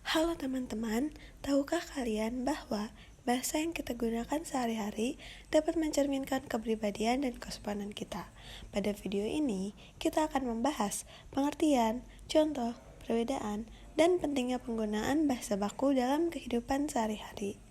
Halo teman-teman, tahukah kalian bahwa bahasa yang kita gunakan sehari-hari dapat mencerminkan kepribadian dan kesopanan kita? Pada video ini, kita akan membahas pengertian, contoh, perbedaan, dan pentingnya penggunaan bahasa baku dalam kehidupan sehari-hari.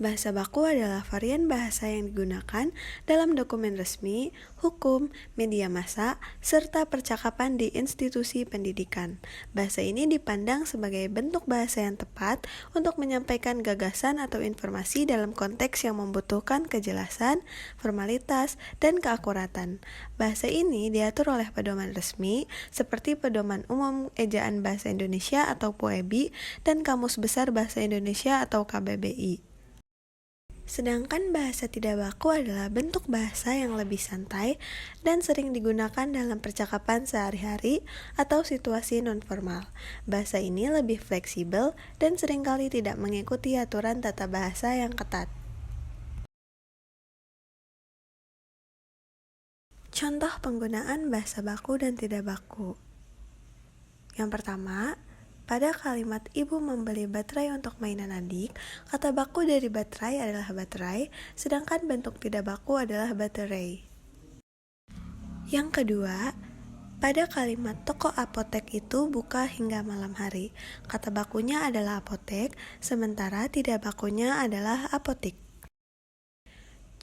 Bahasa baku adalah varian bahasa yang digunakan dalam dokumen resmi, hukum, media massa, serta percakapan di institusi pendidikan. Bahasa ini dipandang sebagai bentuk bahasa yang tepat untuk menyampaikan gagasan atau informasi dalam konteks yang membutuhkan kejelasan, formalitas, dan keakuratan. Bahasa ini diatur oleh pedoman resmi seperti Pedoman Umum Ejaan Bahasa Indonesia atau POEBI dan Kamus Besar Bahasa Indonesia atau KBBI. Sedangkan bahasa tidak baku adalah bentuk bahasa yang lebih santai dan sering digunakan dalam percakapan sehari-hari atau situasi nonformal. Bahasa ini lebih fleksibel dan seringkali tidak mengikuti aturan tata bahasa yang ketat. Contoh penggunaan bahasa baku dan tidak baku. Yang pertama, pada kalimat ibu membeli baterai untuk mainan adik, kata baku dari baterai adalah baterai, sedangkan bentuk tidak baku adalah baterai. Yang kedua, pada kalimat toko apotek itu buka hingga malam hari, kata bakunya adalah apotek, sementara tidak bakunya adalah apotik.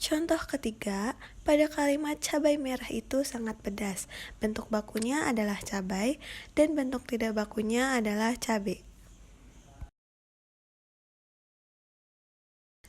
Contoh ketiga, pada kalimat cabai merah itu sangat pedas, bentuk bakunya adalah cabai dan bentuk tidak bakunya adalah cabai.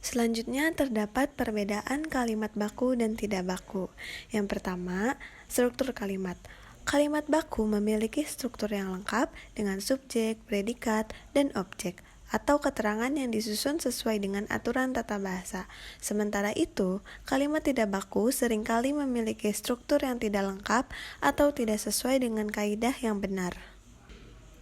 Selanjutnya terdapat perbedaan kalimat baku dan tidak baku. Yang pertama, struktur kalimat. Kalimat baku memiliki struktur yang lengkap dengan subjek, predikat, dan objek, atau keterangan yang disusun sesuai dengan aturan tata bahasa. Sementara itu, kalimat tidak baku seringkali memiliki struktur yang tidak lengkap atau tidak sesuai dengan kaidah yang benar.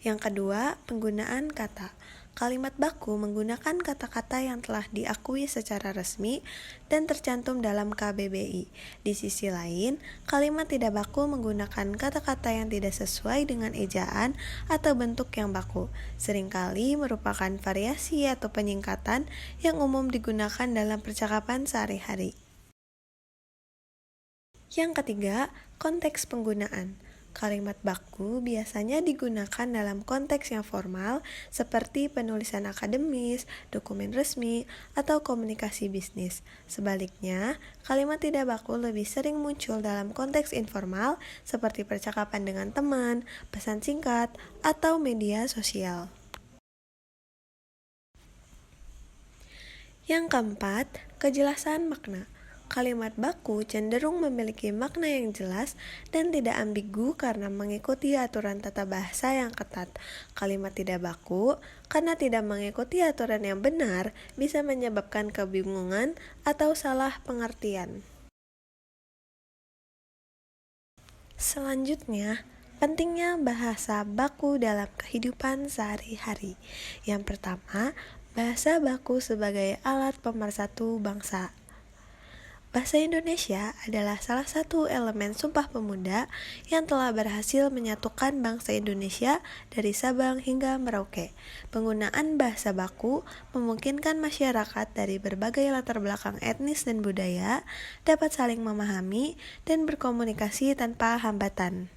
Yang kedua, penggunaan kata. Kalimat baku menggunakan kata-kata yang telah diakui secara resmi dan tercantum dalam KBBI. Di sisi lain, kalimat tidak baku menggunakan kata-kata yang tidak sesuai dengan ejaan atau bentuk yang baku. Seringkali merupakan variasi atau penyingkatan yang umum digunakan dalam percakapan sehari-hari. Yang ketiga, konteks penggunaan. Kalimat baku biasanya digunakan dalam konteks yang formal seperti penulisan akademis, dokumen resmi, atau komunikasi bisnis. Sebaliknya, kalimat tidak baku lebih sering muncul dalam konteks informal seperti percakapan dengan teman, pesan singkat, atau media sosial. Yang keempat, kejelasan makna. Kalimat baku cenderung memiliki makna yang jelas dan tidak ambigu karena mengikuti aturan tata bahasa yang ketat. Kalimat tidak baku, karena tidak mengikuti aturan yang benar, bisa menyebabkan kebingungan atau salah pengertian. Selanjutnya, pentingnya bahasa baku dalam kehidupan sehari-hari. Yang pertama, bahasa baku sebagai alat pemersatu bangsa. Bahasa Indonesia adalah salah satu elemen Sumpah Pemuda yang telah berhasil menyatukan bangsa Indonesia dari Sabang hingga Merauke. Penggunaan bahasa baku memungkinkan masyarakat dari berbagai latar belakang etnis dan budaya dapat saling memahami dan berkomunikasi tanpa hambatan.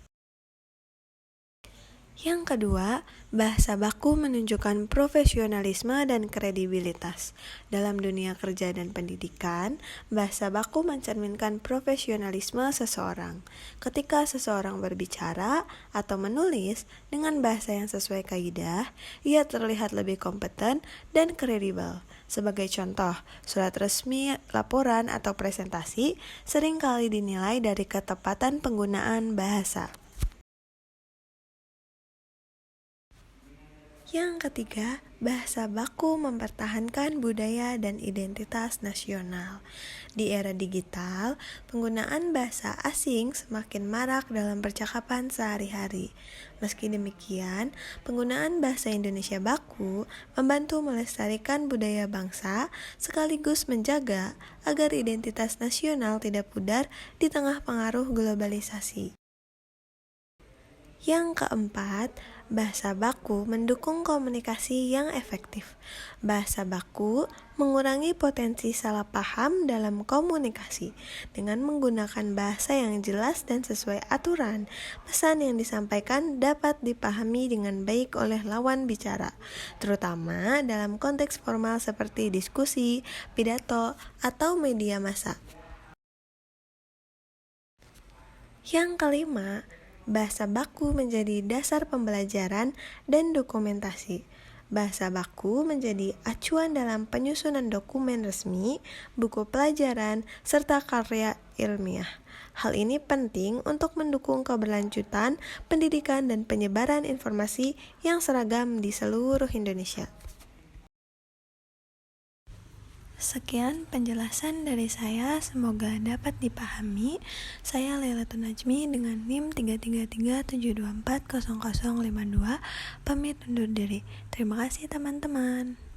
Yang kedua, bahasa baku menunjukkan profesionalisme dan kredibilitas. Dalam dunia kerja dan pendidikan, bahasa baku mencerminkan profesionalisme seseorang. Ketika seseorang berbicara atau menulis dengan bahasa yang sesuai kaidah, ia terlihat lebih kompeten dan kredibel. Sebagai contoh, surat resmi, laporan, atau presentasi seringkali dinilai dari ketepatan penggunaan bahasa. Yang ketiga, bahasa baku mempertahankan budaya dan identitas nasional. Di era digital, penggunaan bahasa asing semakin marak dalam percakapan sehari-hari. Meski demikian, penggunaan bahasa Indonesia baku membantu melestarikan budaya bangsa sekaligus menjaga agar identitas nasional tidak pudar di tengah pengaruh globalisasi. Yang keempat, bahasa baku mendukung komunikasi yang efektif. Bahasa baku mengurangi potensi salah paham dalam komunikasi. Dengan menggunakan bahasa yang jelas dan sesuai aturan, pesan yang disampaikan dapat dipahami dengan baik oleh lawan bicara, terutama dalam konteks formal seperti diskusi, pidato, atau media massa. Yang kelima, bahasa baku menjadi dasar pembelajaran dan dokumentasi. Bahasa baku menjadi acuan dalam penyusunan dokumen resmi, buku pelajaran, serta karya ilmiah. Hal ini penting untuk mendukung keberlanjutan pendidikan dan penyebaran informasi yang seragam di seluruh Indonesia. Sekian penjelasan dari saya, semoga dapat dipahami. Saya Lailatul Najmi dengan NIM 33372400052, pamit undur diri. Terima kasih teman-teman.